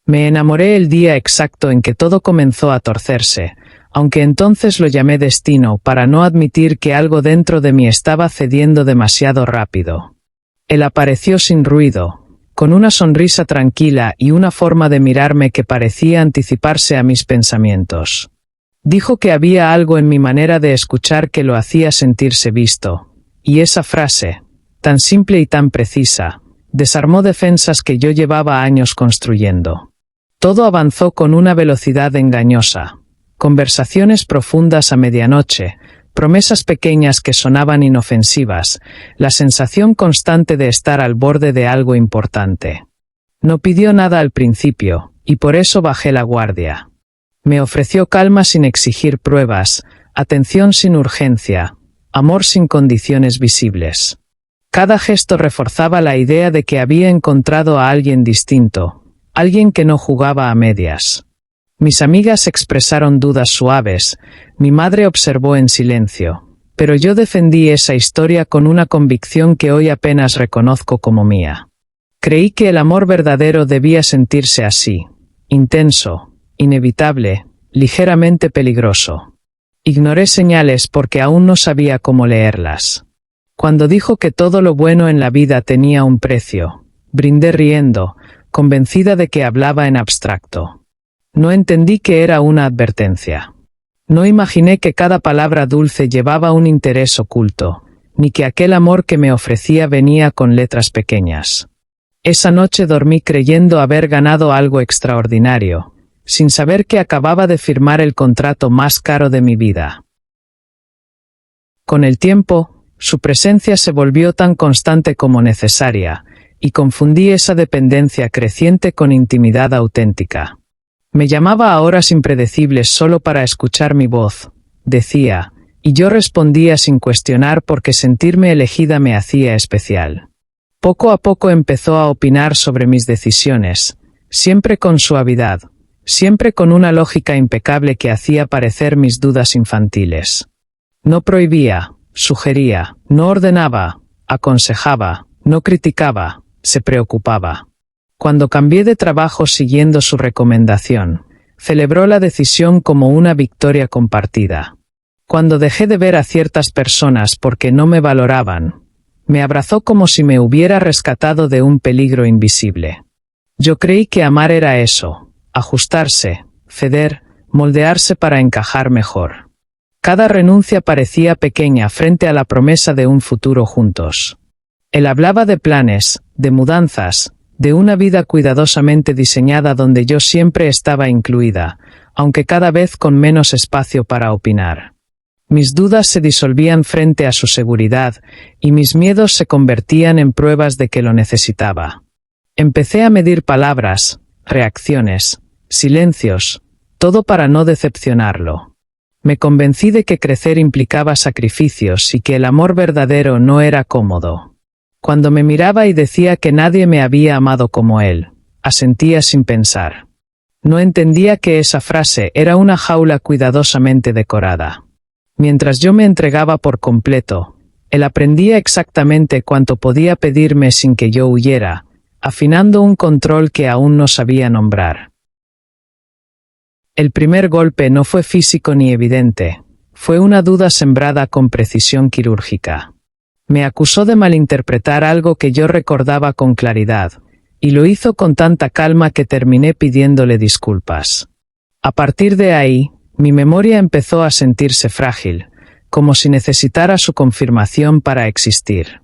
Me enamoré el día exacto en que todo comenzó a torcerse, aunque entonces lo llamé destino para no admitir que algo dentro de mí estaba cediendo demasiado rápido. Él apareció sin ruido, con una sonrisa tranquila y una forma de mirarme que parecía anticiparse a mis pensamientos. Dijo que había algo en mi manera de escuchar que lo hacía sentirse visto, y esa frase, tan simple y tan precisa, desarmó defensas que yo llevaba años construyendo. Todo avanzó con una velocidad engañosa. Conversaciones profundas a medianoche, promesas pequeñas que sonaban inofensivas, la sensación constante de estar al borde de algo importante. No pidió nada al principio, y por eso bajé la guardia. Me ofreció calma sin exigir pruebas, atención sin urgencia, amor sin condiciones visibles. Cada gesto reforzaba la idea de que había encontrado a alguien distinto, alguien que no jugaba a medias. Mis amigas expresaron dudas suaves, mi madre observó en silencio, pero yo defendí esa historia con una convicción que hoy apenas reconozco como mía. Creí que el amor verdadero debía sentirse así, intenso, inevitable, ligeramente peligroso. Ignoré señales porque aún no sabía cómo leerlas. Cuando dijo que todo lo bueno en la vida tenía un precio, brindé riendo, convencida de que hablaba en abstracto. No entendí que era una advertencia. No imaginé que cada palabra dulce llevaba un interés oculto, ni que aquel amor que me ofrecía venía con letras pequeñas. Esa noche dormí creyendo haber ganado algo extraordinario, sin saber que acababa de firmar el contrato más caro de mi vida. Con el tiempo, su presencia se volvió tan constante como necesaria, y confundí esa dependencia creciente con intimidad auténtica. Me llamaba a horas impredecibles solo para escuchar mi voz, decía, y yo respondía sin cuestionar porque sentirme elegida me hacía especial. Poco a poco empezó a opinar sobre mis decisiones, siempre con suavidad, siempre con una lógica impecable que hacía parecer mis dudas infantiles. No prohibía, sugería, no ordenaba, aconsejaba, no criticaba, se preocupaba. Cuando cambié de trabajo siguiendo su recomendación, celebró la decisión como una victoria compartida. Cuando dejé de ver a ciertas personas porque no me valoraban, me abrazó como si me hubiera rescatado de un peligro invisible. Yo creí que amar era eso, ajustarse, ceder, moldearse para encajar mejor. Cada renuncia parecía pequeña frente a la promesa de un futuro juntos. Él hablaba de planes, de mudanzas, de una vida cuidadosamente diseñada donde yo siempre estaba incluida, aunque cada vez con menos espacio para opinar. Mis dudas se disolvían frente a su seguridad, y mis miedos se convertían en pruebas de que lo necesitaba. Empecé a medir palabras, reacciones, silencios, todo para no decepcionarlo. Me convencí de que crecer implicaba sacrificios y que el amor verdadero no era cómodo. Cuando me miraba y decía que nadie me había amado como él, asentía sin pensar. No entendía que esa frase era una jaula cuidadosamente decorada. Mientras yo me entregaba por completo, él aprendía exactamente cuánto podía pedirme sin que yo huyera, afinando un control que aún no sabía nombrar. El primer golpe no fue físico ni evidente, fue una duda sembrada con precisión quirúrgica. Me acusó de malinterpretar algo que yo recordaba con claridad, y lo hizo con tanta calma que terminé pidiéndole disculpas. A partir de ahí, mi memoria empezó a sentirse frágil, como si necesitara su confirmación para existir.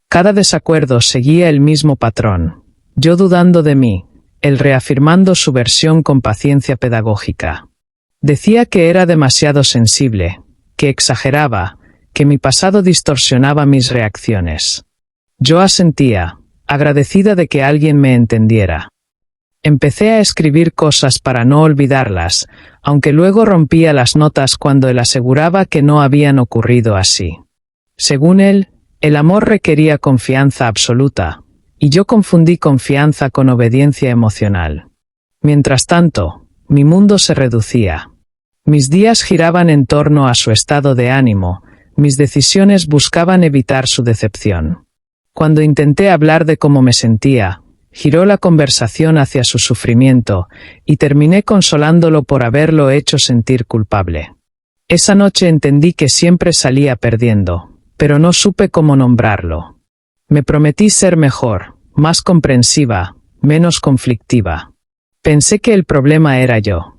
Cada desacuerdo seguía el mismo patrón, yo dudando de mí, él reafirmando su versión con paciencia pedagógica. Decía que era demasiado sensible, que exageraba, que mi pasado distorsionaba mis reacciones. Yo asentía, agradecida de que alguien me entendiera. Empecé a escribir cosas para no olvidarlas, aunque luego rompía las notas cuando él aseguraba que no habían ocurrido así. Según él, el amor requería confianza absoluta, y yo confundí confianza con obediencia emocional. Mientras tanto, mi mundo se reducía. Mis días giraban en torno a su estado de ánimo, mis decisiones buscaban evitar su decepción. Cuando intenté hablar de cómo me sentía, giró la conversación hacia su sufrimiento, y terminé consolándolo por haberlo hecho sentir culpable. Esa noche entendí que siempre salía perdiendo, pero no supe cómo nombrarlo. Me prometí ser mejor, más comprensiva, menos conflictiva. Pensé que el problema era yo.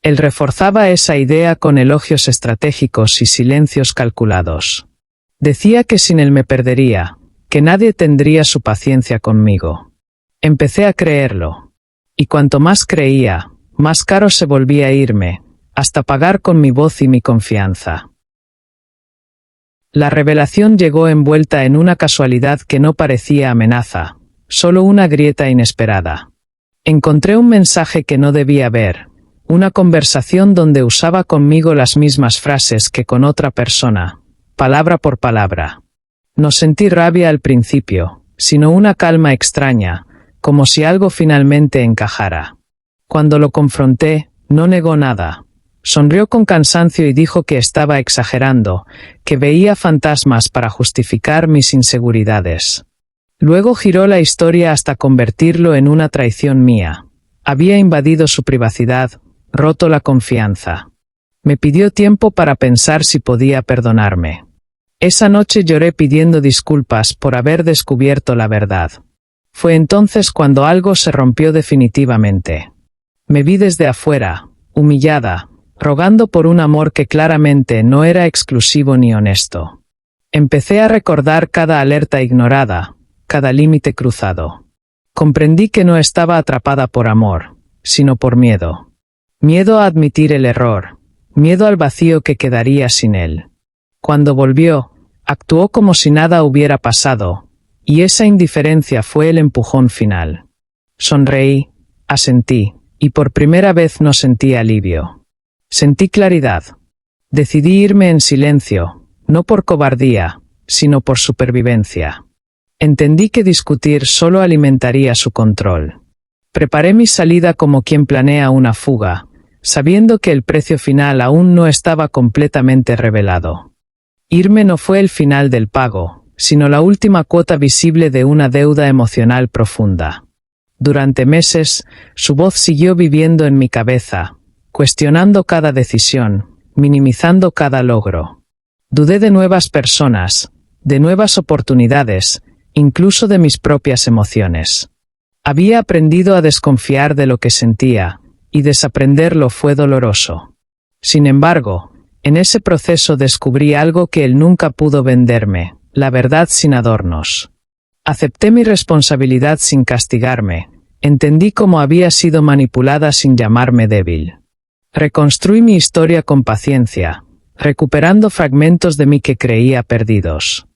Él reforzaba esa idea con elogios estratégicos y silencios calculados. Decía que sin él me perdería, que nadie tendría su paciencia conmigo. Empecé a creerlo. Y cuanto más creía, más caro se volvía a irme, hasta pagar con mi voz y mi confianza. La revelación llegó envuelta en una casualidad que no parecía amenaza, solo una grieta inesperada. Encontré un mensaje que no debía ver, una conversación donde usaba conmigo las mismas frases que con otra persona, palabra por palabra. No sentí rabia al principio, sino una calma extraña, como si algo finalmente encajara. Cuando lo confronté, no negó nada. Sonrió con cansancio y dijo que estaba exagerando, que veía fantasmas para justificar mis inseguridades. Luego giró la historia hasta convertirlo en una traición mía. Había invadido su privacidad, roto la confianza. Me pidió tiempo para pensar si podía perdonarme. Esa noche lloré pidiendo disculpas por haber descubierto la verdad. Fue entonces cuando algo se rompió definitivamente. Me vi desde afuera, humillada, rogando por un amor que claramente no era exclusivo ni honesto. Empecé a recordar cada alerta ignorada, cada límite cruzado. Comprendí que no estaba atrapada por amor, sino por miedo. Miedo a admitir el error, miedo al vacío que quedaría sin él. Cuando volvió, actuó como si nada hubiera pasado, y esa indiferencia fue el empujón final. Sonreí, asentí, y por primera vez no sentí alivio. Sentí claridad. Decidí irme en silencio, no por cobardía, sino por supervivencia. Entendí que discutir solo alimentaría su control. Preparé mi salida como quien planea una fuga, sabiendo que el precio final aún no estaba completamente revelado. Irme no fue el final del pago, sino la última cuota visible de una deuda emocional profunda. Durante meses, su voz siguió viviendo en mi cabeza, cuestionando cada decisión, minimizando cada logro. Dudé de nuevas personas, de nuevas oportunidades, incluso de mis propias emociones. Había aprendido a desconfiar de lo que sentía, y desaprenderlo fue doloroso. Sin embargo, en ese proceso descubrí algo que él nunca pudo venderme, la verdad sin adornos. Acepté mi responsabilidad sin castigarme, entendí cómo había sido manipulada sin llamarme débil. Reconstruí mi historia con paciencia, recuperando fragmentos de mí que creía perdidos.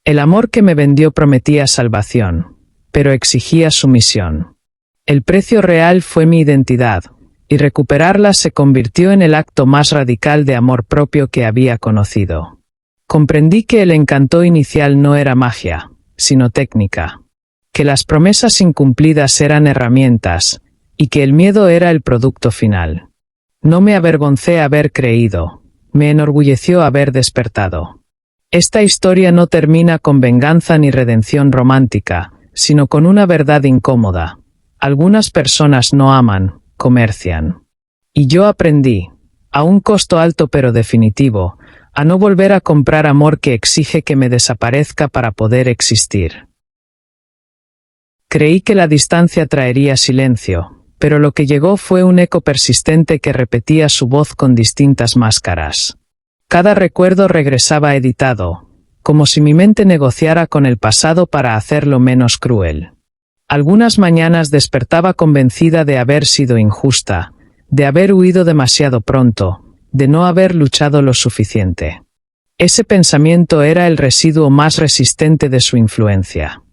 El amor que me vendió prometía salvación, pero exigía sumisión. El precio real fue mi identidad, y recuperarla se convirtió en el acto más radical de amor propio que había conocido. Comprendí que el encanto inicial no era magia, sino técnica, que las promesas incumplidas eran herramientas, y que el miedo era el producto final. No me avergoncé haber creído, me enorgulleció haber despertado. Esta historia no termina con venganza ni redención romántica, sino con una verdad incómoda. Algunas personas no aman, comercian. Y yo aprendí, a un costo alto pero definitivo, a no volver a comprar amor que exige que me desaparezca para poder existir. Creí que la distancia traería silencio, pero lo que llegó fue un eco persistente que repetía su voz con distintas máscaras. Cada recuerdo regresaba editado, como si mi mente negociara con el pasado para hacerlo menos cruel. Algunas mañanas despertaba convencida de haber sido injusta, de haber huido demasiado pronto, de no haber luchado lo suficiente. Ese pensamiento era el residuo más resistente de su influencia.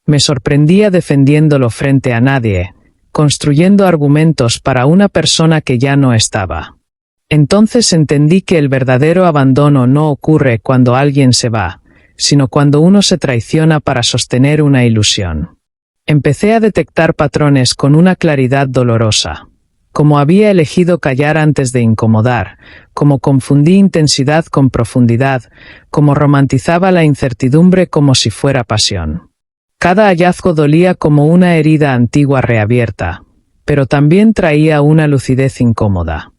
Me sorprendía defendiéndolo frente a nadie, construyendo argumentos para una persona que ya no estaba. Entonces entendí que el verdadero abandono no ocurre cuando alguien se va, sino cuando uno se traiciona para sostener una ilusión. Empecé a detectar patrones con una claridad dolorosa. Como había elegido callar antes de incomodar, como confundí intensidad con profundidad, como romantizaba la incertidumbre como si fuera pasión. Cada hallazgo dolía como una herida antigua reabierta, pero también traía una lucidez incómoda.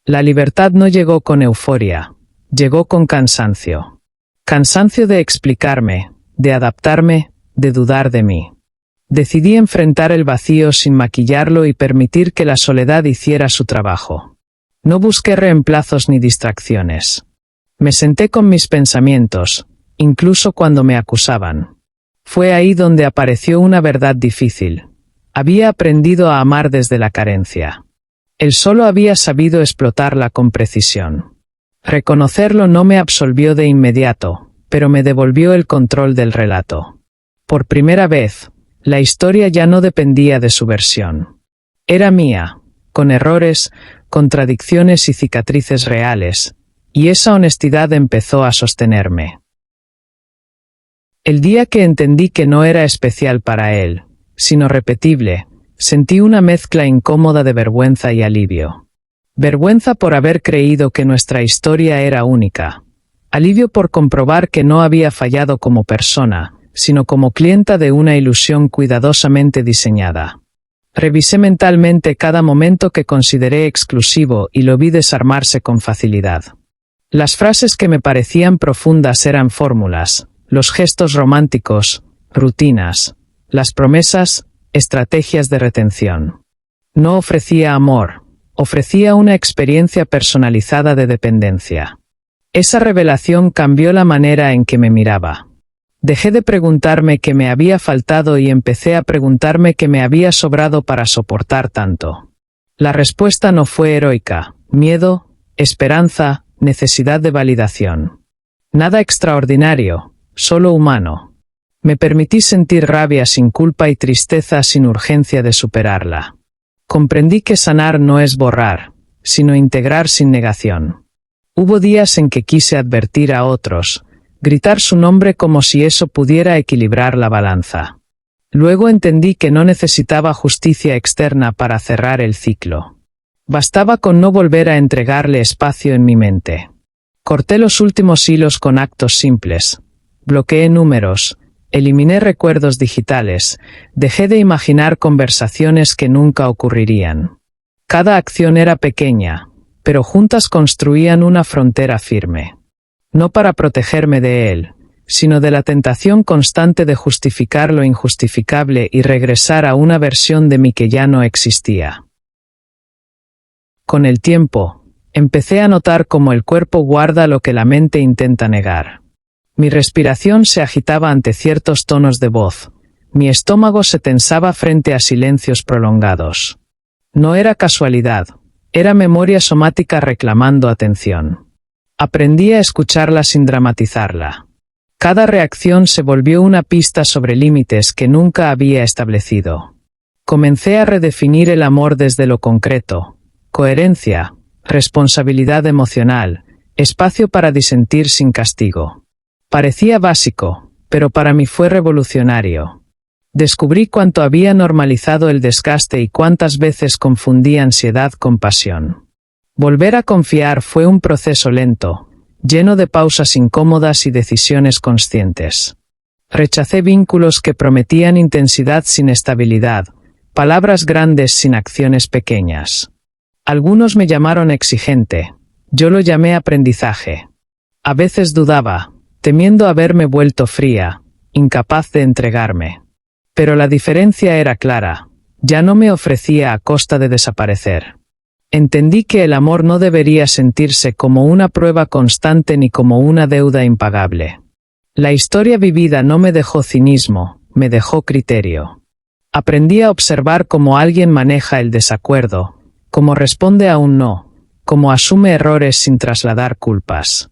La libertad no llegó con euforia, llegó con cansancio. Cansancio de explicarme, de adaptarme, de dudar de mí. Decidí enfrentar el vacío sin maquillarlo y permitir que la soledad hiciera su trabajo. No busqué reemplazos ni distracciones. Me senté con mis pensamientos, incluso cuando me acusaban. Fue ahí donde apareció una verdad difícil. Había aprendido a amar desde la carencia. Él solo había sabido explotarla con precisión. Reconocerlo no me absolvió de inmediato, pero me devolvió el control del relato. Por primera vez, la historia ya no dependía de su versión. Era mía, con errores, contradicciones y cicatrices reales, y esa honestidad empezó a sostenerme. El día que entendí que no era especial para él, sino repetible, sentí una mezcla incómoda de vergüenza y alivio. Vergüenza por haber creído que nuestra historia era única. Alivio por comprobar que no había fallado como persona, sino como clienta de una ilusión cuidadosamente diseñada. Revisé mentalmente cada momento que consideré exclusivo y lo vi desarmarse con facilidad. Las frases que me parecían profundas eran fórmulas, los gestos románticos, rutinas, las promesas, estrategias de retención. No ofrecía amor, ofrecía una experiencia personalizada de dependencia. Esa revelación cambió la manera en que me miraba. Dejé de preguntarme qué me había faltado y empecé a preguntarme qué me había sobrado para soportar tanto. La respuesta no fue heroica: miedo, esperanza, necesidad de validación. Nada extraordinario, solo humano. Me permití sentir rabia sin culpa y tristeza sin urgencia de superarla. Comprendí que sanar no es borrar, sino integrar sin negación. Hubo días en que quise advertir a otros, gritar su nombre como si eso pudiera equilibrar la balanza. Luego entendí que no necesitaba justicia externa para cerrar el ciclo. Bastaba con no volver a entregarle espacio en mi mente. Corté los últimos hilos con actos simples. Bloqueé números, eliminé recuerdos digitales, dejé de imaginar conversaciones que nunca ocurrirían. Cada acción era pequeña, pero juntas construían una frontera firme. No para protegerme de él, sino de la tentación constante de justificar lo injustificable y regresar a una versión de mí que ya no existía. Con el tiempo, empecé a notar cómo el cuerpo guarda lo que la mente intenta negar. Mi respiración se agitaba ante ciertos tonos de voz, mi estómago se tensaba frente a silencios prolongados. No era casualidad, era memoria somática reclamando atención. Aprendí a escucharla sin dramatizarla. Cada reacción se volvió una pista sobre límites que nunca había establecido. Comencé a redefinir el amor desde lo concreto: coherencia, responsabilidad emocional, espacio para disentir sin castigo. Parecía básico, pero para mí fue revolucionario. Descubrí cuánto había normalizado el desgaste y cuántas veces confundí ansiedad con pasión. Volver a confiar fue un proceso lento, lleno de pausas incómodas y decisiones conscientes. Rechacé vínculos que prometían intensidad sin estabilidad, palabras grandes sin acciones pequeñas. Algunos me llamaron exigente, yo lo llamé aprendizaje. A veces dudaba, temiendo haberme vuelto fría, incapaz de entregarme. Pero la diferencia era clara, ya no me ofrecía a costa de desaparecer. Entendí que el amor no debería sentirse como una prueba constante ni como una deuda impagable. La historia vivida no me dejó cinismo, me dejó criterio. Aprendí a observar cómo alguien maneja el desacuerdo, cómo responde a un no, cómo asume errores sin trasladar culpas.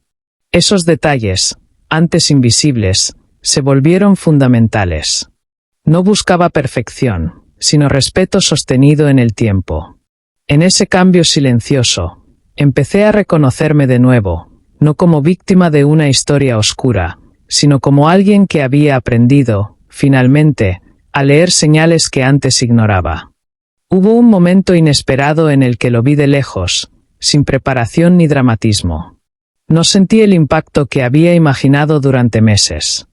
Esos detalles, antes invisibles, se volvieron fundamentales. No buscaba perfección, sino respeto sostenido en el tiempo. En ese cambio silencioso, empecé a reconocerme de nuevo, no como víctima de una historia oscura, sino como alguien que había aprendido, finalmente, a leer señales que antes ignoraba. Hubo un momento inesperado en el que lo vi de lejos, sin preparación ni dramatismo. No sentí el impacto que había imaginado durante meses.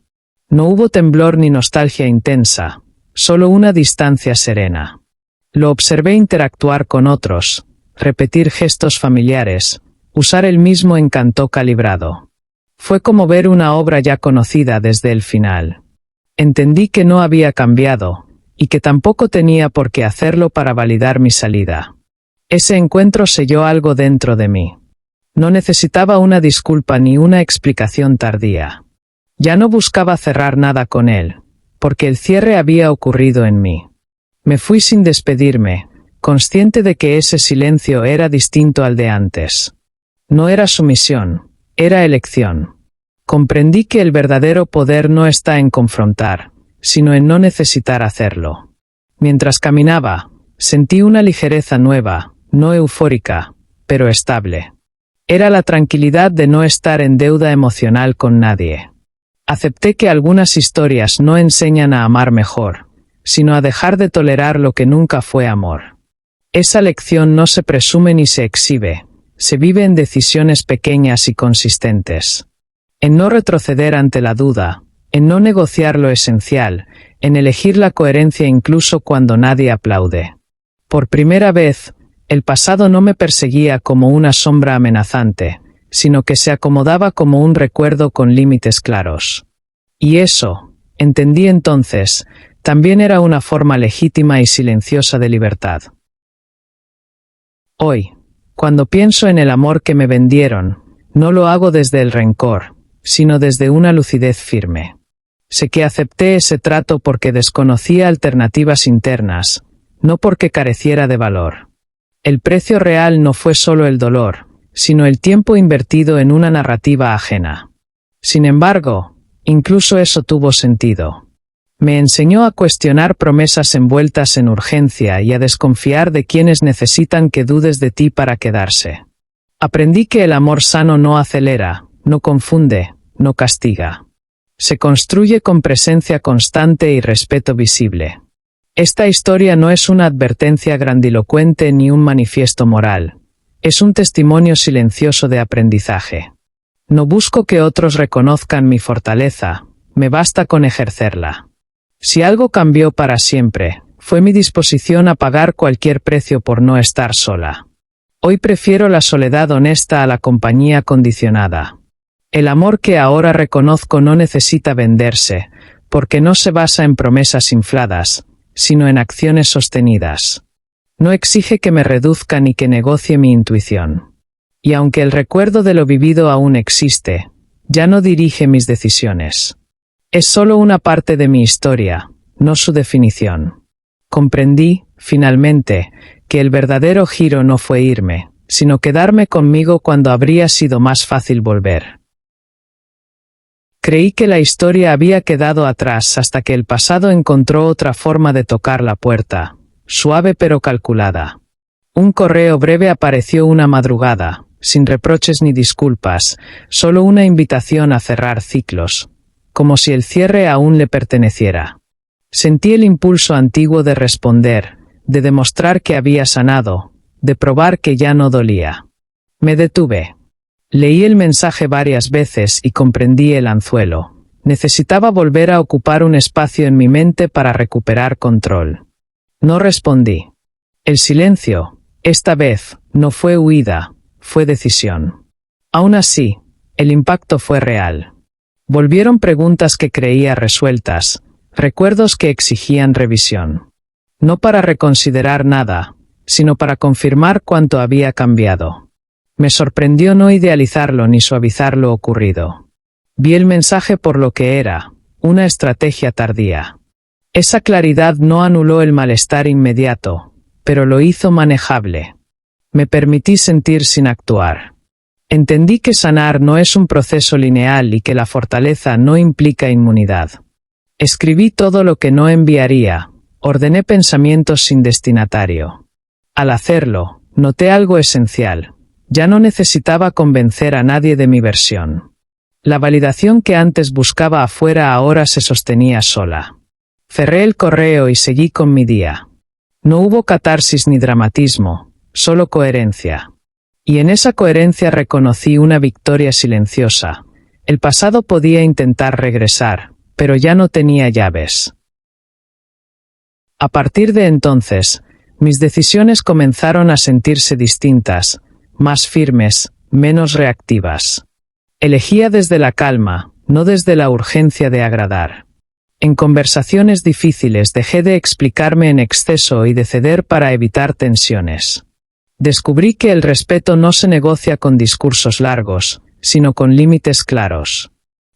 No hubo temblor ni nostalgia intensa, solo una distancia serena. Lo observé interactuar con otros, repetir gestos familiares, usar el mismo encanto calibrado. Fue como ver una obra ya conocida desde el final. Entendí que no había cambiado, y que tampoco tenía por qué hacerlo para validar mi salida. Ese encuentro selló algo dentro de mí. No necesitaba una disculpa ni una explicación tardía. Ya no buscaba cerrar nada con él, porque el cierre había ocurrido en mí. Me fui sin despedirme, consciente de que ese silencio era distinto al de antes. No era sumisión, era elección. Comprendí que el verdadero poder no está en confrontar, sino en no necesitar hacerlo. Mientras caminaba, sentí una ligereza nueva, no eufórica, pero estable. Era la tranquilidad de no estar en deuda emocional con nadie. Acepté que algunas historias no enseñan a amar mejor, sino a dejar de tolerar lo que nunca fue amor. Esa lección no se presume ni se exhibe, se vive en decisiones pequeñas y consistentes. En no retroceder ante la duda, en no negociar lo esencial, en elegir la coherencia incluso cuando nadie aplaude. Por primera vez, el pasado no me perseguía como una sombra amenazante, sino que se acomodaba como un recuerdo con límites claros. Y eso, entendí entonces, también era una forma legítima y silenciosa de libertad. Hoy, cuando pienso en el amor que me vendieron, no lo hago desde el rencor, sino desde una lucidez firme. Sé que acepté ese trato porque desconocía alternativas internas, no porque careciera de valor. El precio real no fue solo el dolor, sino el tiempo invertido en una narrativa ajena. Sin embargo, incluso eso tuvo sentido. Me enseñó a cuestionar promesas envueltas en urgencia y a desconfiar de quienes necesitan que dudes de ti para quedarse. Aprendí que el amor sano no acelera, no confunde, no castiga. Se construye con presencia constante y respeto visible. Esta historia no es una advertencia grandilocuente ni un manifiesto moral. Es un testimonio silencioso de aprendizaje. No busco que otros reconozcan mi fortaleza, me basta con ejercerla. Si algo cambió para siempre, fue mi disposición a pagar cualquier precio por no estar sola. Hoy prefiero la soledad honesta a la compañía condicionada. El amor que ahora reconozco no necesita venderse, porque no se basa en promesas infladas, sino en acciones sostenidas. No exige que me reduzca ni que negocie mi intuición. Y aunque el recuerdo de lo vivido aún existe, ya no dirige mis decisiones. Es solo una parte de mi historia, no su definición. Comprendí, finalmente, que el verdadero giro no fue irme, sino quedarme conmigo cuando habría sido más fácil volver. Creí que la historia había quedado atrás hasta que el pasado encontró otra forma de tocar la puerta, suave pero calculada. Un correo breve apareció una madrugada, sin reproches ni disculpas, solo una invitación a cerrar ciclos, como si el cierre aún le perteneciera. Sentí el impulso antiguo de responder, de demostrar que había sanado, de probar que ya no dolía. Me detuve. Leí el mensaje varias veces y comprendí el anzuelo. Necesitaba volver a ocupar un espacio en mi mente para recuperar control. No respondí. El silencio, esta vez, no fue huida, fue decisión. Aún así, el impacto fue real. Volvieron preguntas que creía resueltas, recuerdos que exigían revisión. No para reconsiderar nada, sino para confirmar cuánto había cambiado. Me sorprendió no idealizarlo ni suavizar lo ocurrido. Vi el mensaje por lo que era, una estrategia tardía. Esa claridad no anuló el malestar inmediato, pero lo hizo manejable. Me permití sentir sin actuar. Entendí que sanar no es un proceso lineal y que la fortaleza no implica inmunidad. Escribí todo lo que no enviaría, ordené pensamientos sin destinatario. Al hacerlo, noté algo esencial. Ya no necesitaba convencer a nadie de mi versión. La validación que antes buscaba afuera ahora se sostenía sola. Cerré el correo y seguí con mi día. No hubo catarsis ni dramatismo, solo coherencia. Y en esa coherencia reconocí una victoria silenciosa. El pasado podía intentar regresar, pero ya no tenía llaves. A partir de entonces, mis decisiones comenzaron a sentirse distintas, más firmes, menos reactivas. Elegía desde la calma, no desde la urgencia de agradar. En conversaciones difíciles dejé de explicarme en exceso y de ceder para evitar tensiones. Descubrí que el respeto no se negocia con discursos largos, sino con límites claros.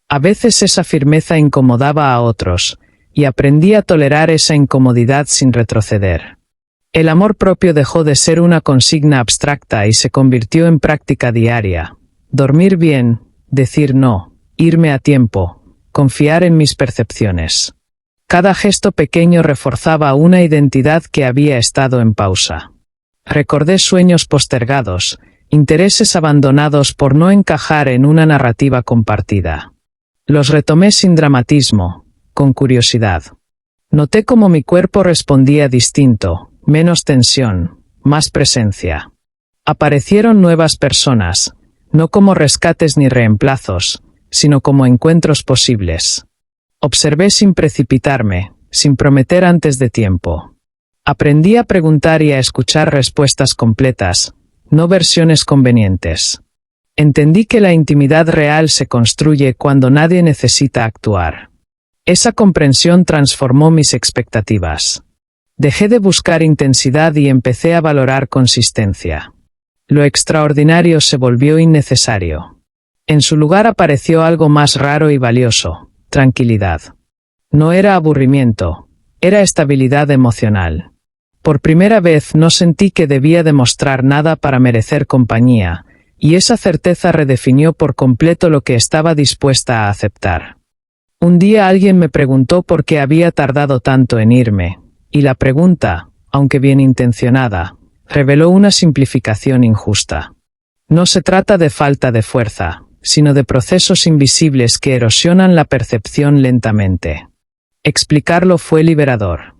A veces esa firmeza incomodaba a otros, y aprendí a tolerar esa incomodidad sin retroceder. El amor propio dejó de ser una consigna abstracta y se convirtió en práctica diaria. Dormir bien, decir no, irme a tiempo, confiar en mis percepciones. Cada gesto pequeño reforzaba una identidad que había estado en pausa. Recordé sueños postergados, intereses abandonados por no encajar en una narrativa compartida. Los retomé sin dramatismo, con curiosidad. Noté cómo mi cuerpo respondía distinto, menos tensión, más presencia. Aparecieron nuevas personas, no como rescates ni reemplazos, sino como encuentros posibles. Observé sin precipitarme, sin prometer antes de tiempo. Aprendí a preguntar y a escuchar respuestas completas, no versiones convenientes. Entendí que la intimidad real se construye cuando nadie necesita actuar. Esa comprensión transformó mis expectativas. Dejé de buscar intensidad y empecé a valorar consistencia. Lo extraordinario se volvió innecesario. En su lugar apareció algo más raro y valioso: tranquilidad. No era aburrimiento, era estabilidad emocional. Por primera vez no sentí que debía demostrar nada para merecer compañía, y esa certeza redefinió por completo lo que estaba dispuesta a aceptar. Un día alguien me preguntó por qué había tardado tanto en irme, y la pregunta, aunque bien intencionada, reveló una simplificación injusta. No se trata de falta de fuerza, sino de procesos invisibles que erosionan la percepción lentamente. Explicarlo fue liberador.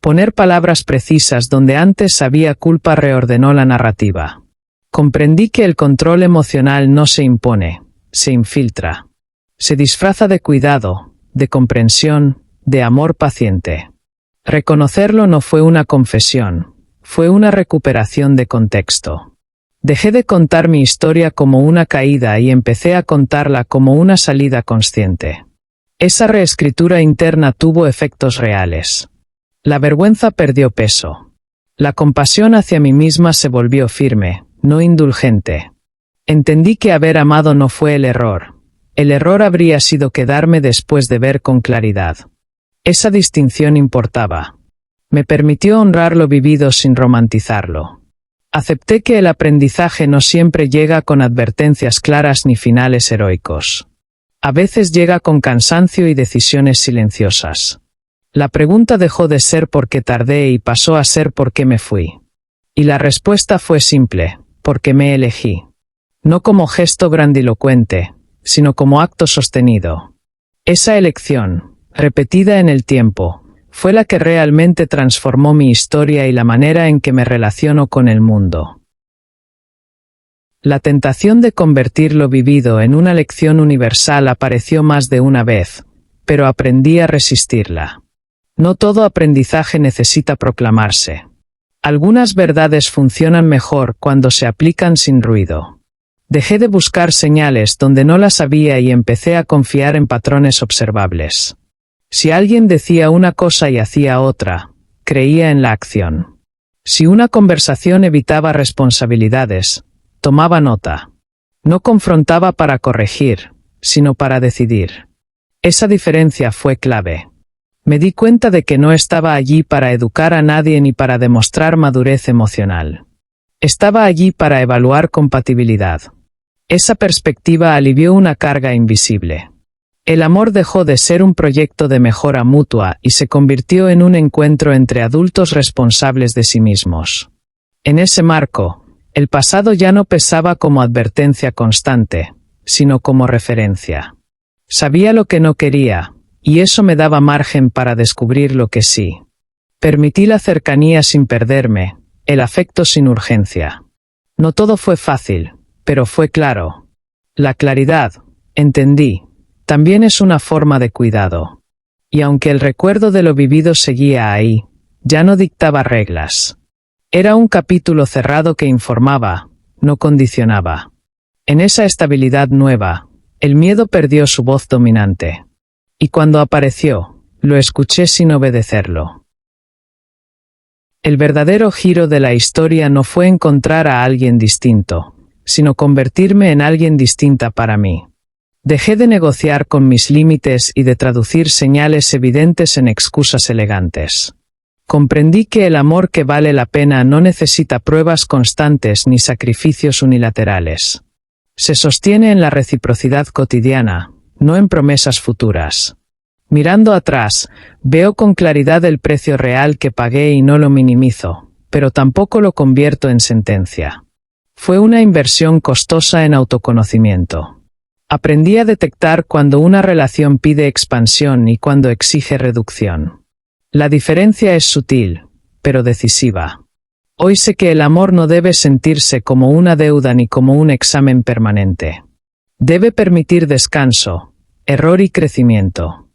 Poner palabras precisas donde antes había culpa reordenó la narrativa. Comprendí que el control emocional no se impone, se infiltra. Se disfraza de cuidado, de comprensión, de amor paciente. Reconocerlo no fue una confesión, fue una recuperación de contexto. Dejé de contar mi historia como una caída y empecé a contarla como una salida consciente. Esa reescritura interna tuvo efectos reales. La vergüenza perdió peso. La compasión hacia mí misma se volvió firme, no indulgente. Entendí que haber amado no fue el error. El error habría sido quedarme después de ver con claridad. Esa distinción importaba. Me permitió honrar lo vivido sin romantizarlo. Acepté que el aprendizaje no siempre llega con advertencias claras ni finales heroicos. A veces llega con cansancio y decisiones silenciosas. La pregunta dejó de ser por qué tardé y pasó a ser por qué me fui. Y la respuesta fue simple: porque me elegí. No como gesto grandilocuente, sino como acto sostenido. Esa elección, repetida en el tiempo, fue la que realmente transformó mi historia y la manera en que me relaciono con el mundo. La tentación de convertir lo vivido en una lección universal apareció más de una vez, pero aprendí a resistirla. No todo aprendizaje necesita proclamarse. Algunas verdades funcionan mejor cuando se aplican sin ruido. Dejé de buscar señales donde no las había y empecé a confiar en patrones observables. Si alguien decía una cosa y hacía otra, creía en la acción. Si una conversación evitaba responsabilidades, tomaba nota. No confrontaba para corregir, sino para decidir. Esa diferencia fue clave. Me di cuenta de que no estaba allí para educar a nadie ni para demostrar madurez emocional. Estaba allí para evaluar compatibilidad. Esa perspectiva alivió una carga invisible. El amor dejó de ser un proyecto de mejora mutua y se convirtió en un encuentro entre adultos responsables de sí mismos. En ese marco, el pasado ya no pesaba como advertencia constante, sino como referencia. Sabía lo que no quería, y eso me daba margen para descubrir lo que sí. Permití la cercanía sin perderme, el afecto sin urgencia. No todo fue fácil, pero fue claro. La claridad, entendí, también es una forma de cuidado. Y aunque el recuerdo de lo vivido seguía ahí, ya no dictaba reglas. Era un capítulo cerrado que informaba, no condicionaba. En esa estabilidad nueva, el miedo perdió su voz dominante. Y cuando apareció, lo escuché sin obedecerlo. El verdadero giro de la historia no fue encontrar a alguien distinto, sino convertirme en alguien distinta para mí. Dejé de negociar con mis límites y de traducir señales evidentes en excusas elegantes. Comprendí que el amor que vale la pena no necesita pruebas constantes ni sacrificios unilaterales. Se sostiene en la reciprocidad cotidiana, no en promesas futuras. Mirando atrás, veo con claridad el precio real que pagué y no lo minimizo, pero tampoco lo convierto en sentencia. Fue una inversión costosa en autoconocimiento. Aprendí a detectar cuando una relación pide expansión y cuando exige reducción. La diferencia es sutil, pero decisiva. Hoy sé que el amor no debe sentirse como una deuda ni como un examen permanente. Debe permitir descanso, error y crecimiento.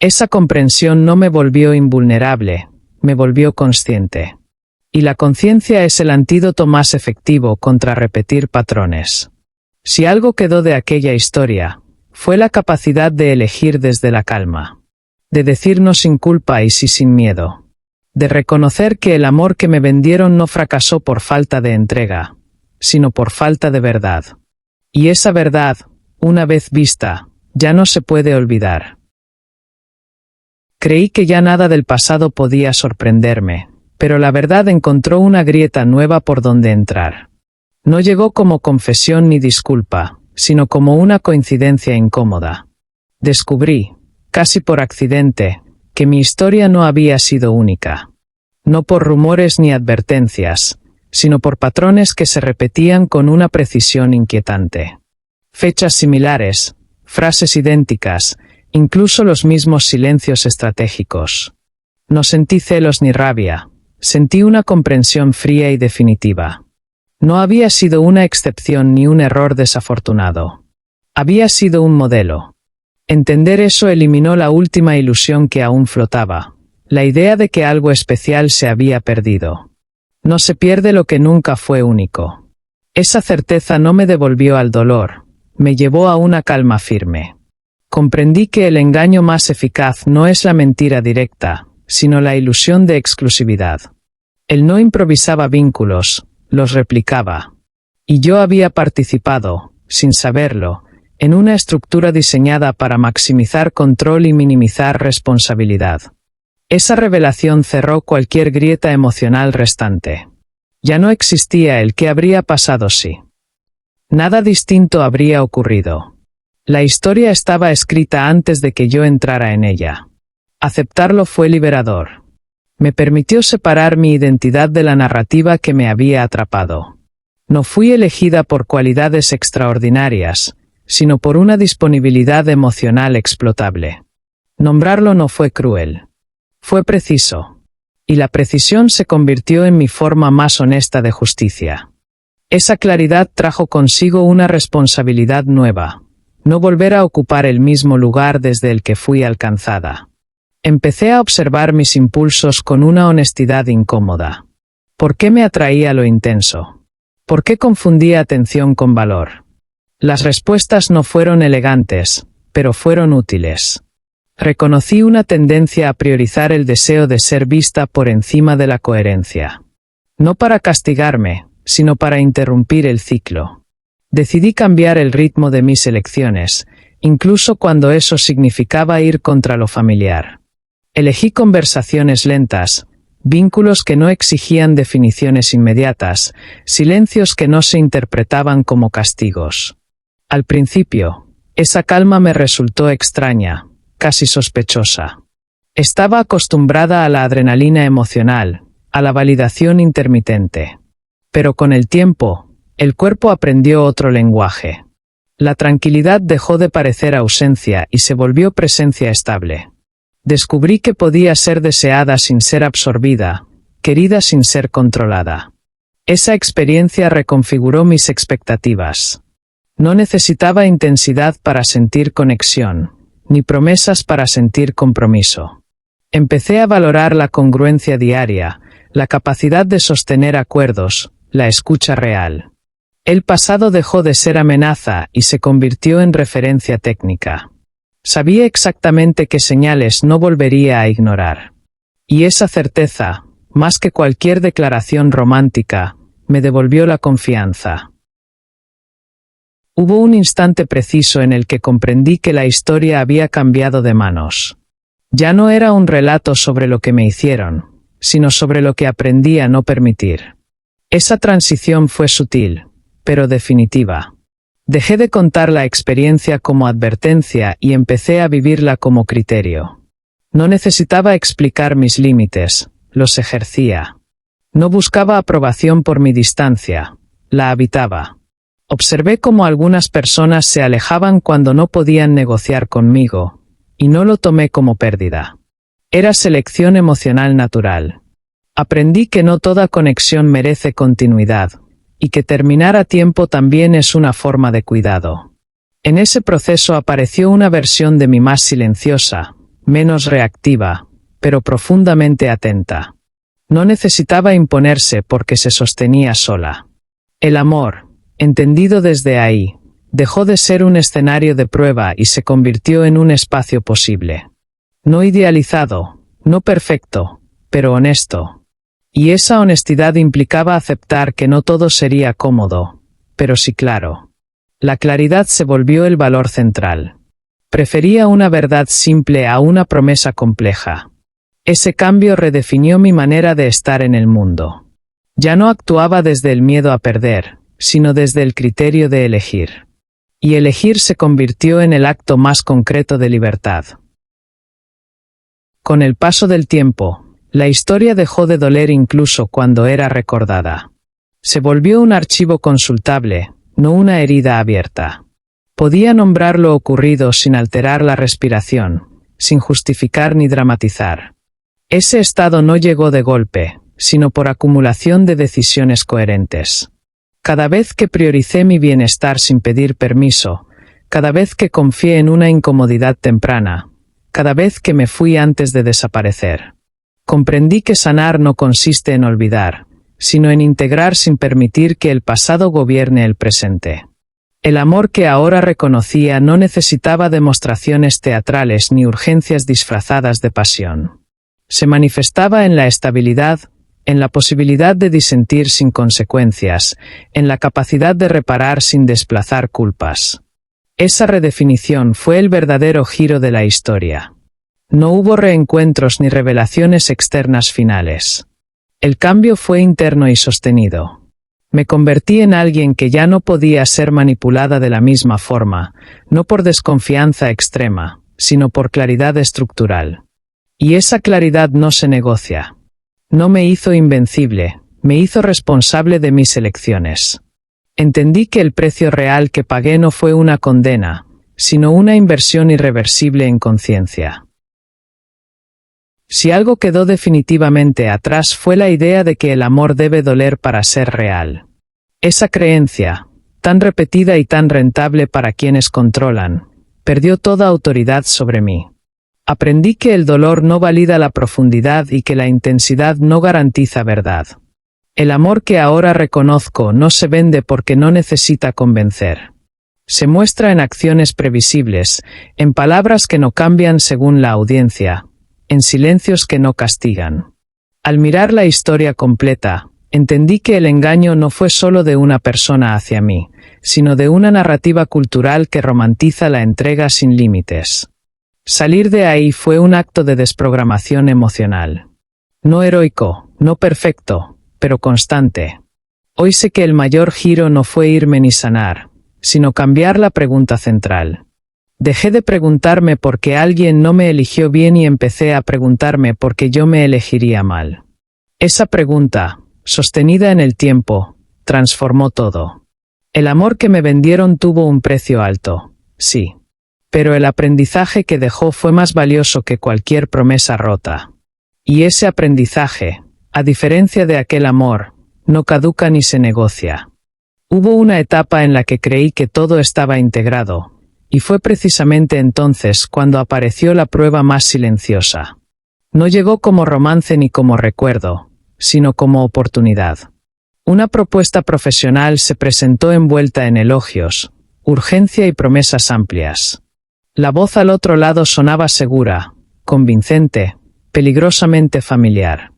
Esa comprensión no me volvió invulnerable, me volvió consciente. Y la conciencia es el antídoto más efectivo contra repetir patrones. Si algo quedó de aquella historia, fue la capacidad de elegir desde la calma. De decirnos sin culpa y sí sin miedo. De reconocer que el amor que me vendieron no fracasó por falta de entrega, sino por falta de verdad. Y esa verdad, una vez vista, ya no se puede olvidar. Creí que ya nada del pasado podía sorprenderme, pero la verdad encontró una grieta nueva por donde entrar. No llegó como confesión ni disculpa, sino como una coincidencia incómoda. Descubrí, casi por accidente, que mi historia no había sido única. No por rumores ni advertencias, sino por patrones que se repetían con una precisión inquietante. Fechas similares, frases idénticas, incluso los mismos silencios estratégicos. No sentí celos ni rabia, sentí una comprensión fría y definitiva. No había sido una excepción ni un error desafortunado. Había sido un modelo. Entender eso eliminó la última ilusión que aún flotaba, la idea de que algo especial se había perdido. No se pierde lo que nunca fue único. Esa certeza no me devolvió al dolor, me llevó a una calma firme. Comprendí que el engaño más eficaz no es la mentira directa, sino la ilusión de exclusividad. Él no improvisaba vínculos, los replicaba. Y yo había participado, sin saberlo, en una estructura diseñada para maximizar control y minimizar responsabilidad. Esa revelación cerró cualquier grieta emocional restante. Ya no existía el qué habría pasado si. Nada distinto habría ocurrido. La historia estaba escrita antes de que yo entrara en ella. Aceptarlo fue liberador. Me permitió separar mi identidad de la narrativa que me había atrapado. No fui elegida por cualidades extraordinarias, sino por una disponibilidad emocional explotable. Nombrarlo no fue cruel. Fue preciso. Y la precisión se convirtió en mi forma más honesta de justicia. Esa claridad trajo consigo una responsabilidad nueva. No volver a ocupar el mismo lugar desde el que fui alcanzada. Empecé a observar mis impulsos con una honestidad incómoda. ¿Por qué me atraía lo intenso? ¿Por qué confundía atención con valor? Las respuestas no fueron elegantes, pero fueron útiles. Reconocí una tendencia a priorizar el deseo de ser vista por encima de la coherencia. No para castigarme, sino para interrumpir el ciclo. Decidí cambiar el ritmo de mis elecciones, incluso cuando eso significaba ir contra lo familiar. Elegí conversaciones lentas, vínculos que no exigían definiciones inmediatas, silencios que no se interpretaban como castigos. Al principio, esa calma me resultó extraña, casi sospechosa. Estaba acostumbrada a la adrenalina emocional, a la validación intermitente. Pero con el tiempo, el cuerpo aprendió otro lenguaje. La tranquilidad dejó de parecer ausencia y se volvió presencia estable. Descubrí que podía ser deseada sin ser absorbida, querida sin ser controlada. Esa experiencia reconfiguró mis expectativas. No necesitaba intensidad para sentir conexión, ni promesas para sentir compromiso. Empecé a valorar la congruencia diaria, la capacidad de sostener acuerdos, la escucha real. El pasado dejó de ser amenaza y se convirtió en referencia técnica. Sabía exactamente qué señales no volvería a ignorar. Y esa certeza, más que cualquier declaración romántica, me devolvió la confianza. Hubo un instante preciso en el que comprendí que la historia había cambiado de manos. Ya no era un relato sobre lo que me hicieron, sino sobre lo que aprendí a no permitir. Esa transición fue sutil, pero definitiva. Dejé de contar la experiencia como advertencia y empecé a vivirla como criterio. No necesitaba explicar mis límites, los ejercía. No buscaba aprobación por mi distancia, la habitaba. Observé cómo algunas personas se alejaban cuando no podían negociar conmigo, y no lo tomé como pérdida. Era selección emocional natural. Aprendí que no toda conexión merece continuidad, y que terminar a tiempo también es una forma de cuidado. En ese proceso apareció una versión de mí más silenciosa, menos reactiva, pero profundamente atenta. No necesitaba imponerse porque se sostenía sola. El amor, entendido desde ahí, dejó de ser un escenario de prueba y se convirtió en un espacio posible. No idealizado, no perfecto, pero honesto. Y esa honestidad implicaba aceptar que no todo sería cómodo, pero sí claro. La claridad se volvió el valor central. Prefería una verdad simple a una promesa compleja. Ese cambio redefinió mi manera de estar en el mundo. Ya no actuaba desde el miedo a perder, sino desde el criterio de elegir. Y elegir se convirtió en el acto más concreto de libertad. Con el paso del tiempo, la historia dejó de doler incluso cuando era recordada. Se volvió un archivo consultable, no una herida abierta. Podía nombrar lo ocurrido sin alterar la respiración, sin justificar ni dramatizar. Ese estado no llegó de golpe, sino por acumulación de decisiones coherentes. Cada vez que prioricé mi bienestar sin pedir permiso, cada vez que confié en una incomodidad temprana, cada vez que me fui antes de desaparecer. Comprendí que sanar no consiste en olvidar, sino en integrar sin permitir que el pasado gobierne el presente. El amor que ahora reconocía no necesitaba demostraciones teatrales ni urgencias disfrazadas de pasión. Se manifestaba en la estabilidad, en la posibilidad de disentir sin consecuencias, en la capacidad de reparar sin desplazar culpas. Esa redefinición fue el verdadero giro de la historia. No hubo reencuentros ni revelaciones externas finales. El cambio fue interno y sostenido. Me convertí en alguien que ya no podía ser manipulada de la misma forma, no por desconfianza extrema, sino por claridad estructural. Y esa claridad no se negocia. No me hizo invencible, me hizo responsable de mis elecciones. Entendí que el precio real que pagué no fue una condena, sino una inversión irreversible en conciencia. Si algo quedó definitivamente atrás fue la idea de que el amor debe doler para ser real. Esa creencia, tan repetida y tan rentable para quienes controlan, perdió toda autoridad sobre mí. Aprendí que el dolor no valida la profundidad y que la intensidad no garantiza verdad. El amor que ahora reconozco no se vende porque no necesita convencer. Se muestra en acciones previsibles, en palabras que no cambian según la audiencia, en silencios que no castigan. Al mirar la historia completa, entendí que el engaño no fue solo de una persona hacia mí, sino de una narrativa cultural que romantiza la entrega sin límites. Salir de ahí fue un acto de desprogramación emocional. No heroico, no perfecto, pero constante. Hoy sé que el mayor giro no fue irme ni sanar, sino cambiar la pregunta central. Dejé de preguntarme por qué alguien no me eligió bien y empecé a preguntarme por qué yo me elegiría mal. Esa pregunta, sostenida en el tiempo, transformó todo. El amor que me vendieron tuvo un precio alto, sí. Pero el aprendizaje que dejó fue más valioso que cualquier promesa rota. Y ese aprendizaje, a diferencia de aquel amor, no caduca ni se negocia. Hubo una etapa en la que creí que todo estaba integrado, Y fue precisamente entonces cuando apareció la prueba más silenciosa. No llegó como romance ni como recuerdo, sino como oportunidad. Una propuesta profesional se presentó envuelta en elogios, urgencia y promesas amplias. La voz al otro lado sonaba segura, convincente, peligrosamente familiar.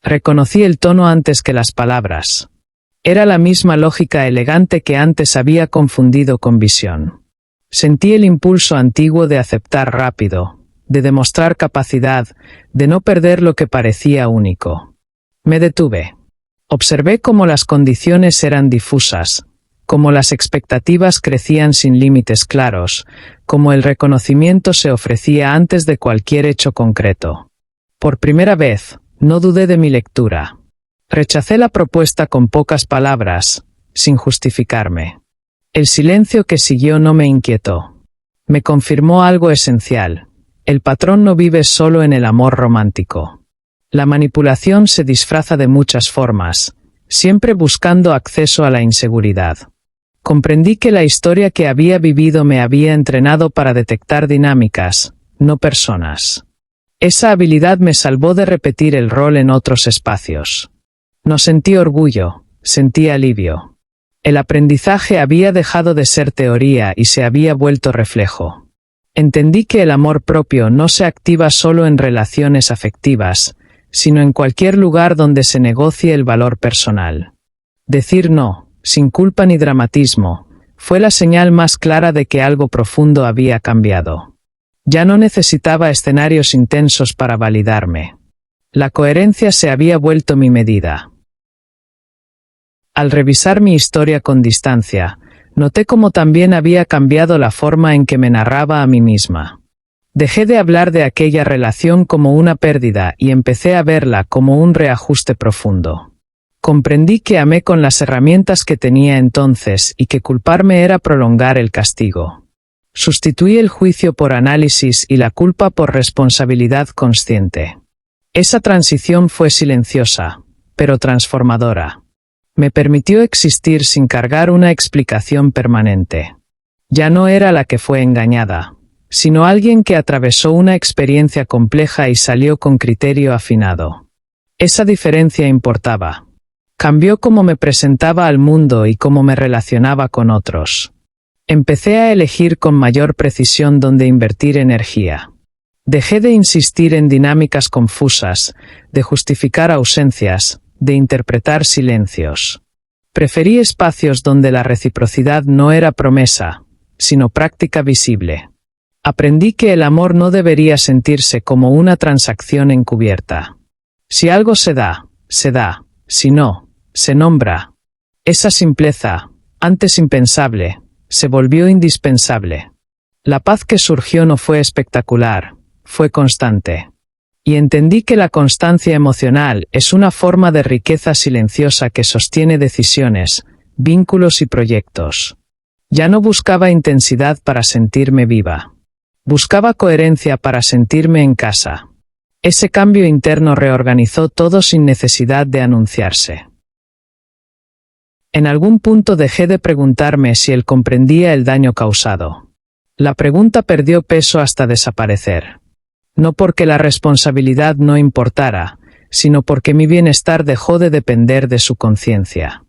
Reconocí el tono antes que las palabras. Era la misma lógica elegante que antes había confundido con visión. Sentí el impulso antiguo de aceptar rápido, de demostrar capacidad, de no perder lo que parecía único. Me detuve. Observé cómo las condiciones eran difusas, cómo las expectativas crecían sin límites claros, cómo el reconocimiento se ofrecía antes de cualquier hecho concreto. Por primera vez, no dudé de mi lectura. Rechacé la propuesta con pocas palabras, sin justificarme. El silencio que siguió no me inquietó. Me confirmó algo esencial. El patrón no vive solo en el amor romántico. La manipulación se disfraza de muchas formas, siempre buscando acceso a la inseguridad. Comprendí que la historia que había vivido me había entrenado para detectar dinámicas, no personas. Esa habilidad me salvó de repetir el rol en otros espacios. No sentí orgullo, sentí alivio. El aprendizaje había dejado de ser teoría y se había vuelto reflejo. Entendí que el amor propio no se activa solo en relaciones afectivas, sino en cualquier lugar donde se negocie el valor personal. Decir no, sin culpa ni dramatismo, fue la señal más clara de que algo profundo había cambiado. Ya no necesitaba escenarios intensos para validarme. La coherencia se había vuelto mi medida. Al revisar mi historia con distancia, noté cómo también había cambiado la forma en que me narraba a mí misma. Dejé de hablar de aquella relación como una pérdida y empecé a verla como un reajuste profundo. Comprendí que amé con las herramientas que tenía entonces y que culparme era prolongar el castigo. Sustituí el juicio por análisis y la culpa por responsabilidad consciente. Esa transición fue silenciosa, pero transformadora. Me permitió existir sin cargar una explicación permanente. Ya no era la que fue engañada, sino alguien que atravesó una experiencia compleja y salió con criterio afinado. Esa diferencia importaba. Cambió cómo me presentaba al mundo y cómo me relacionaba con otros. Empecé a elegir con mayor precisión dónde invertir energía. Dejé de insistir en dinámicas confusas, de justificar ausencias, de interpretar silencios. Preferí espacios donde la reciprocidad no era promesa, sino práctica visible. Aprendí que el amor no debería sentirse como una transacción encubierta. Si algo se da, se da, si no, se nombra. Esa simpleza, antes impensable, se volvió indispensable. La paz que surgió no fue espectacular, fue constante. Y entendí que la constancia emocional es una forma de riqueza silenciosa que sostiene decisiones, vínculos y proyectos. Ya no buscaba intensidad para sentirme viva. Buscaba coherencia para sentirme en casa. Ese cambio interno reorganizó todo sin necesidad de anunciarse. En algún punto dejé de preguntarme si él comprendía el daño causado. La pregunta perdió peso hasta desaparecer. No porque la responsabilidad no importara, sino porque mi bienestar dejó de depender de su conciencia.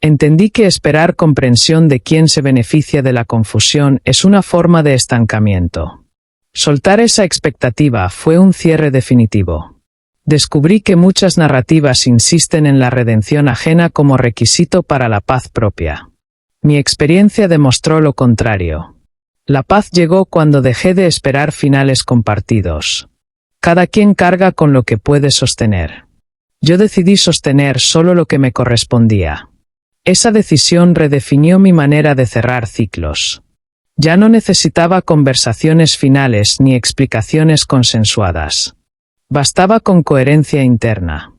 Entendí que esperar comprensión de quien se beneficia de la confusión es una forma de estancamiento. Soltar esa expectativa fue un cierre definitivo. Descubrí que muchas narrativas insisten en la redención ajena como requisito para la paz propia. Mi experiencia demostró lo contrario. La paz llegó cuando dejé de esperar finales compartidos. Cada quien carga con lo que puede sostener. Yo decidí sostener solo lo que me correspondía. Esa decisión redefinió mi manera de cerrar ciclos. Ya no necesitaba conversaciones finales ni explicaciones consensuadas. Bastaba con coherencia interna.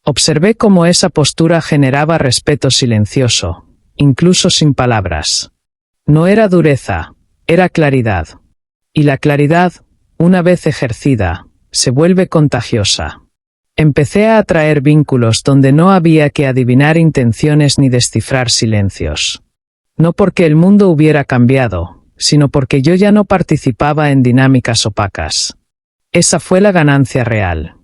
Observé cómo esa postura generaba respeto silencioso, incluso sin palabras. No era dureza, era claridad. Y la claridad, una vez ejercida, se vuelve contagiosa. Empecé a atraer vínculos donde no había que adivinar intenciones ni descifrar silencios. No porque el mundo hubiera cambiado, sino porque yo ya no participaba en dinámicas opacas. Esa fue la ganancia real.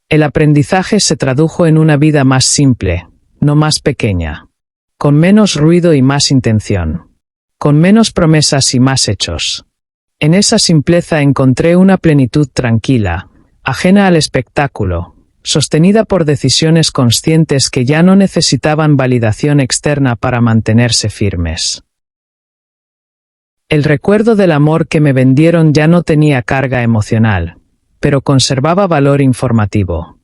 El aprendizaje se tradujo en una vida más simple, no más pequeña. Con menos ruido y más intención. Con menos promesas y más hechos. En esa simpleza encontré una plenitud tranquila, ajena al espectáculo, sostenida por decisiones conscientes que ya no necesitaban validación externa para mantenerse firmes. El recuerdo del amor que me vendieron ya no tenía carga emocional, pero conservaba valor informativo.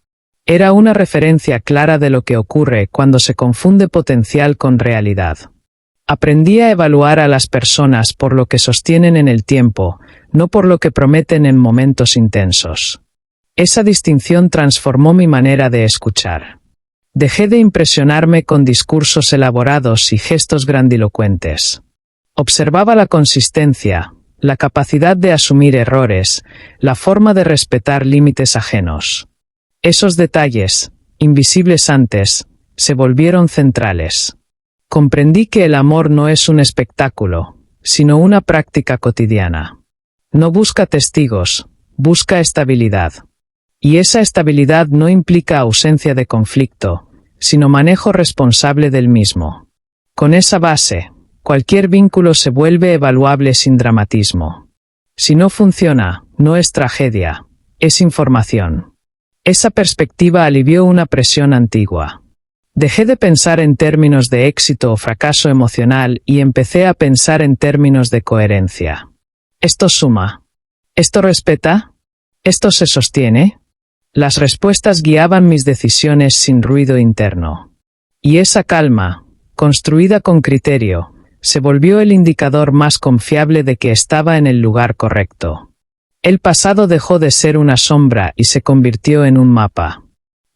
Era una referencia clara de lo que ocurre cuando se confunde potencial con realidad. Aprendí a evaluar a las personas por lo que sostienen en el tiempo, no por lo que prometen en momentos intensos. Esa distinción transformó mi manera de escuchar. Dejé de impresionarme con discursos elaborados y gestos grandilocuentes. Observaba la consistencia, la capacidad de asumir errores, la forma de respetar límites ajenos. Esos detalles, invisibles antes, se volvieron centrales. Comprendí que el amor no es un espectáculo, sino una práctica cotidiana. No busca testigos, busca estabilidad. Y esa estabilidad no implica ausencia de conflicto, sino manejo responsable del mismo. Con esa base, cualquier vínculo se vuelve evaluable sin dramatismo. Si no funciona, no es tragedia, es información. Esa perspectiva alivió una presión antigua. Dejé de pensar en términos de éxito o fracaso emocional y empecé a pensar en términos de coherencia. ¿Esto suma? ¿Esto respeta? ¿Esto se sostiene? Las respuestas guiaban mis decisiones sin ruido interno. Y esa calma, construida con criterio, se volvió el indicador más confiable de que estaba en el lugar correcto. El pasado dejó de ser una sombra y se convirtió en un mapa.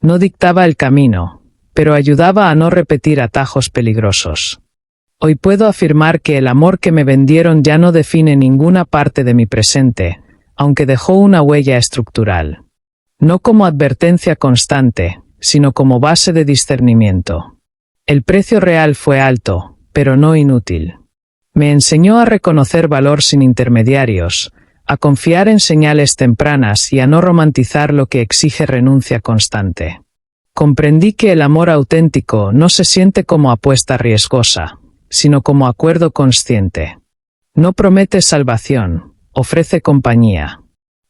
No dictaba el camino, pero ayudaba a no repetir atajos peligrosos. Hoy puedo afirmar que el amor que me vendieron ya no define ninguna parte de mi presente, aunque dejó una huella estructural. No como advertencia constante, sino como base de discernimiento. El precio real fue alto, pero no inútil. Me enseñó a reconocer valor sin intermediarios, a confiar en señales tempranas y a no romantizar lo que exige renuncia constante. Comprendí que el amor auténtico no se siente como apuesta riesgosa, sino como acuerdo consciente. No promete salvación, ofrece compañía.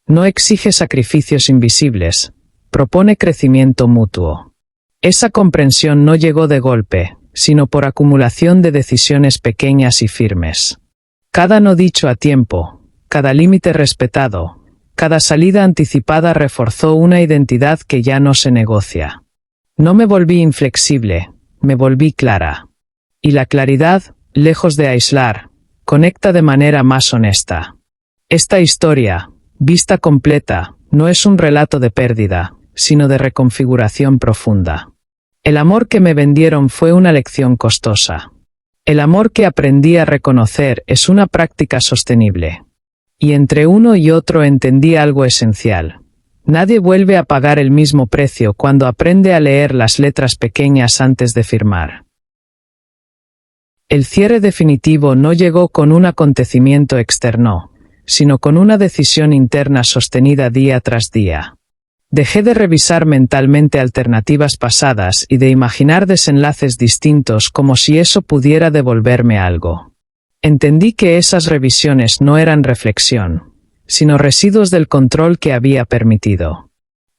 No exige sacrificios invisibles, propone crecimiento mutuo. Esa comprensión no llegó de golpe, sino por acumulación de decisiones pequeñas y firmes. Cada no dicho a tiempo, cada límite respetado, cada salida anticipada reforzó una identidad que ya no se negocia. No me volví inflexible, me volví clara. Y la claridad, lejos de aislar, conecta de manera más honesta. Esta historia, vista completa, no es un relato de pérdida, sino de reconfiguración profunda. El amor que me vendieron fue una lección costosa. El amor que aprendí a reconocer es una práctica sostenible. Y entre uno y otro entendí algo esencial. Nadie vuelve a pagar el mismo precio cuando aprende a leer las letras pequeñas antes de firmar. El cierre definitivo no llegó con un acontecimiento externo, sino con una decisión interna sostenida día tras día. Dejé de revisar mentalmente alternativas pasadas y de imaginar desenlaces distintos como si eso pudiera devolverme algo. Entendí que esas revisiones no eran reflexión, sino residuos del control que había permitido.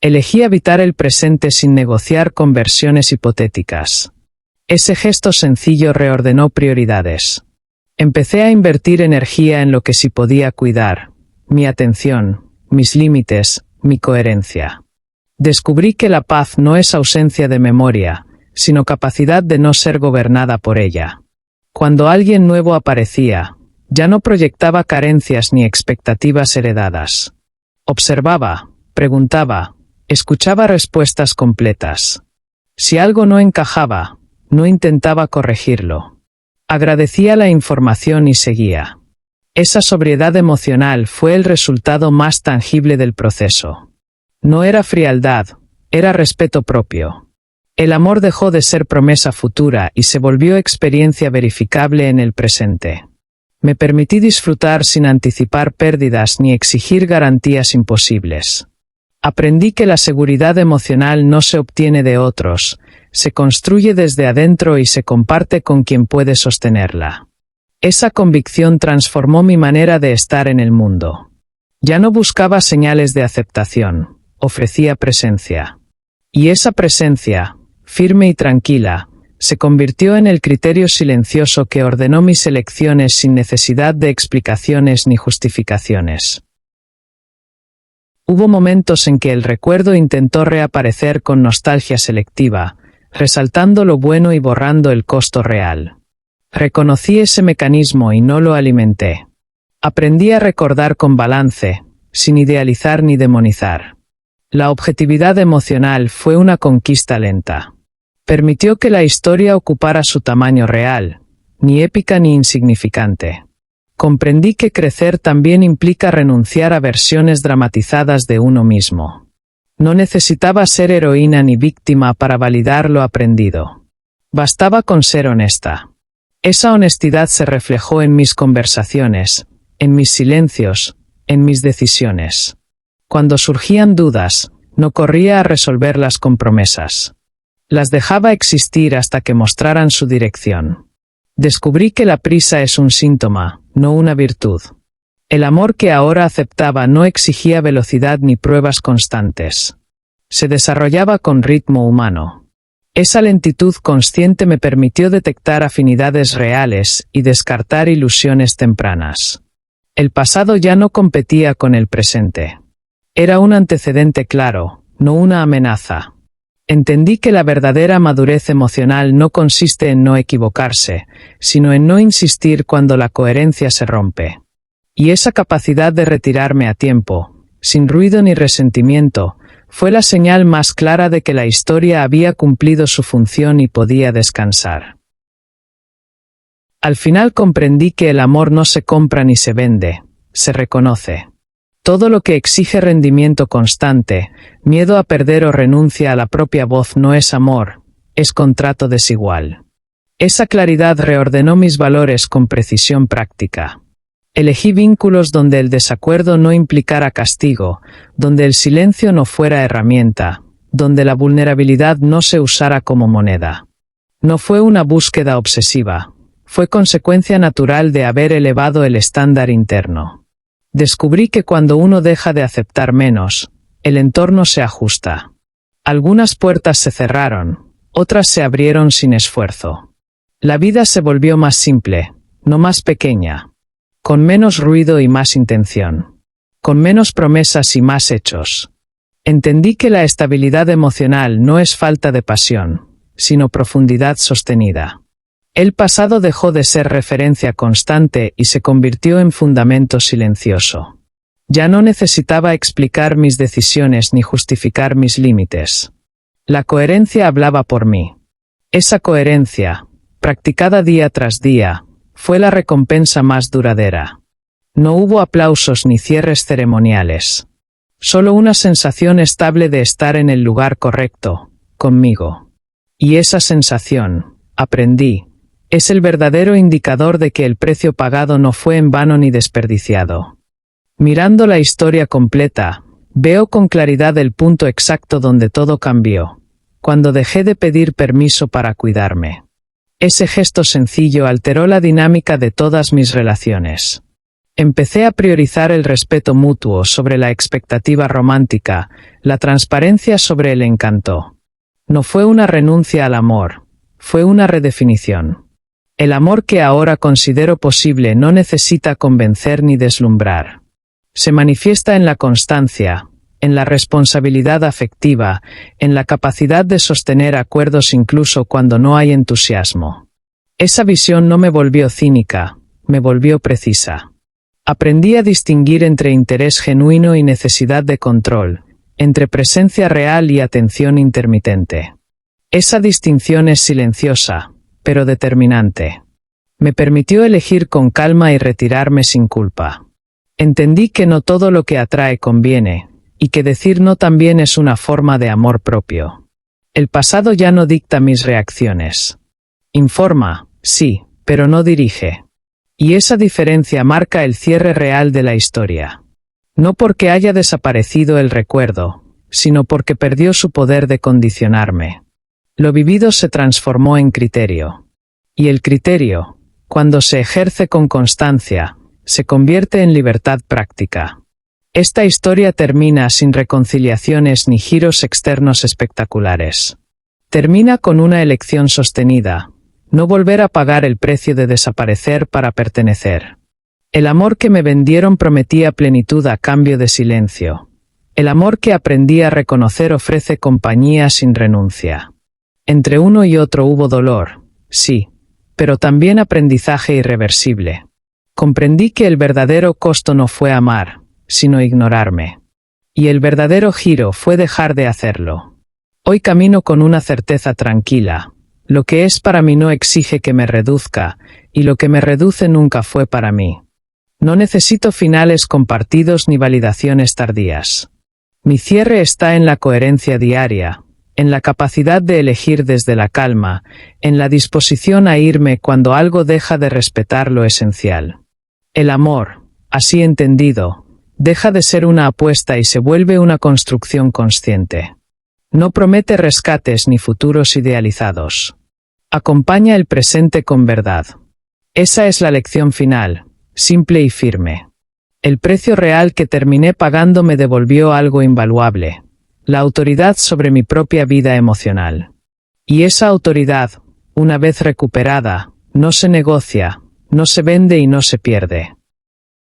Elegí habitar el presente sin negociar con versiones hipotéticas. Ese gesto sencillo reordenó prioridades. Empecé a invertir energía en lo que sí podía cuidar, mi atención, mis límites, mi coherencia. Descubrí que la paz no es ausencia de memoria, sino capacidad de no ser gobernada por ella. Cuando alguien nuevo aparecía, ya no proyectaba carencias ni expectativas heredadas. Observaba, preguntaba, escuchaba respuestas completas. Si algo no encajaba, no intentaba corregirlo. Agradecía la información y seguía. Esa sobriedad emocional fue el resultado más tangible del proceso. No era frialdad, era respeto propio. El amor dejó de ser promesa futura y se volvió experiencia verificable en el presente. Me permití disfrutar sin anticipar pérdidas ni exigir garantías imposibles. Aprendí que la seguridad emocional no se obtiene de otros, se construye desde adentro y se comparte con quien puede sostenerla. Esa convicción transformó mi manera de estar en el mundo. Ya no buscaba señales de aceptación, ofrecía presencia. Y esa presencia, firme y tranquila, se convirtió en el criterio silencioso que ordenó mis elecciones sin necesidad de explicaciones ni justificaciones. Hubo momentos en que el recuerdo intentó reaparecer con nostalgia selectiva, resaltando lo bueno y borrando el costo real. Reconocí ese mecanismo y no lo alimenté. Aprendí a recordar con balance, sin idealizar ni demonizar. La objetividad emocional fue una conquista lenta. Permitió que la historia ocupara su tamaño real, ni épica ni insignificante. Comprendí que crecer también implica renunciar a versiones dramatizadas de uno mismo. No necesitaba ser heroína ni víctima para validar lo aprendido. Bastaba con ser honesta. Esa honestidad se reflejó en mis conversaciones, en mis silencios, en mis decisiones. Cuando surgían dudas, no corría a resolverlas con promesas. Las dejaba existir hasta que mostraran su dirección. Descubrí que la prisa es un síntoma, no una virtud. El amor que ahora aceptaba no exigía velocidad ni pruebas constantes. Se desarrollaba con ritmo humano. Esa lentitud consciente me permitió detectar afinidades reales y descartar ilusiones tempranas. El pasado ya no competía con el presente. Era un antecedente claro, no una amenaza. Entendí que la verdadera madurez emocional no consiste en no equivocarse, sino en no insistir cuando la coherencia se rompe. Y esa capacidad de retirarme a tiempo, sin ruido ni resentimiento, fue la señal más clara de que la historia había cumplido su función y podía descansar. Al final comprendí que el amor no se compra ni se vende, se reconoce. Todo lo que exige rendimiento constante, miedo a perder o renuncia a la propia voz no es amor, es contrato desigual. Esa claridad reordenó mis valores con precisión práctica. Elegí vínculos donde el desacuerdo no implicara castigo, donde el silencio no fuera herramienta, donde la vulnerabilidad no se usara como moneda. No fue una búsqueda obsesiva, fue consecuencia natural de haber elevado el estándar interno. Descubrí que cuando uno deja de aceptar menos, el entorno se ajusta. Algunas puertas se cerraron, otras se abrieron sin esfuerzo. La vida se volvió más simple, no más pequeña. Con menos ruido y más intención. Con menos promesas y más hechos. Entendí que la estabilidad emocional no es falta de pasión, sino profundidad sostenida. El pasado dejó de ser referencia constante y se convirtió en fundamento silencioso. Ya no necesitaba explicar mis decisiones ni justificar mis límites. La coherencia hablaba por mí. Esa coherencia, practicada día tras día, fue la recompensa más duradera. No hubo aplausos ni cierres ceremoniales. Solo una sensación estable de estar en el lugar correcto, conmigo. Y esa sensación, aprendí, es el verdadero indicador de que el precio pagado no fue en vano ni desperdiciado. Mirando la historia completa, veo con claridad el punto exacto donde todo cambió, cuando dejé de pedir permiso para cuidarme. Ese gesto sencillo alteró la dinámica de todas mis relaciones. Empecé a priorizar el respeto mutuo sobre la expectativa romántica, la transparencia sobre el encanto. No fue una renuncia al amor, fue una redefinición. El amor que ahora considero posible no necesita convencer ni deslumbrar. Se manifiesta en la constancia, en la responsabilidad afectiva, en la capacidad de sostener acuerdos incluso cuando no hay entusiasmo. Esa visión no me volvió cínica, me volvió precisa. Aprendí a distinguir entre interés genuino y necesidad de control, entre presencia real y atención intermitente. Esa distinción es silenciosa, pero determinante. Me permitió elegir con calma y retirarme sin culpa. Entendí que no todo lo que atrae conviene, y que decir no también es una forma de amor propio. El pasado ya no dicta mis reacciones. Informa, sí, pero no dirige. Y esa diferencia marca el cierre real de la historia. No porque haya desaparecido el recuerdo, sino porque perdió su poder de condicionarme. Lo vivido se transformó en criterio. Y el criterio, cuando se ejerce con constancia, se convierte en libertad práctica. Esta historia termina sin reconciliaciones ni giros externos espectaculares. Termina con una elección sostenida: no volver a pagar el precio de desaparecer para pertenecer. El amor que me vendieron prometía plenitud a cambio de silencio. El amor que aprendí a reconocer ofrece compañía sin renuncia. Entre uno y otro hubo dolor, sí, pero también aprendizaje irreversible. Comprendí que el verdadero costo no fue amar, sino ignorarme. Y el verdadero giro fue dejar de hacerlo. Hoy camino con una certeza tranquila: lo que es para mí no exige que me reduzca, y lo que me reduce nunca fue para mí. No necesito finales compartidos ni validaciones tardías. Mi cierre está en la coherencia diaria, en la capacidad de elegir desde la calma, en la disposición a irme cuando algo deja de respetar lo esencial. El amor, así entendido, deja de ser una apuesta y se vuelve una construcción consciente. No promete rescates ni futuros idealizados. Acompaña el presente con verdad. Esa es la lección final, simple y firme. El precio real que terminé pagando me devolvió algo invaluable: la autoridad sobre mi propia vida emocional. Y esa autoridad, una vez recuperada, no se negocia, no se vende y no se pierde.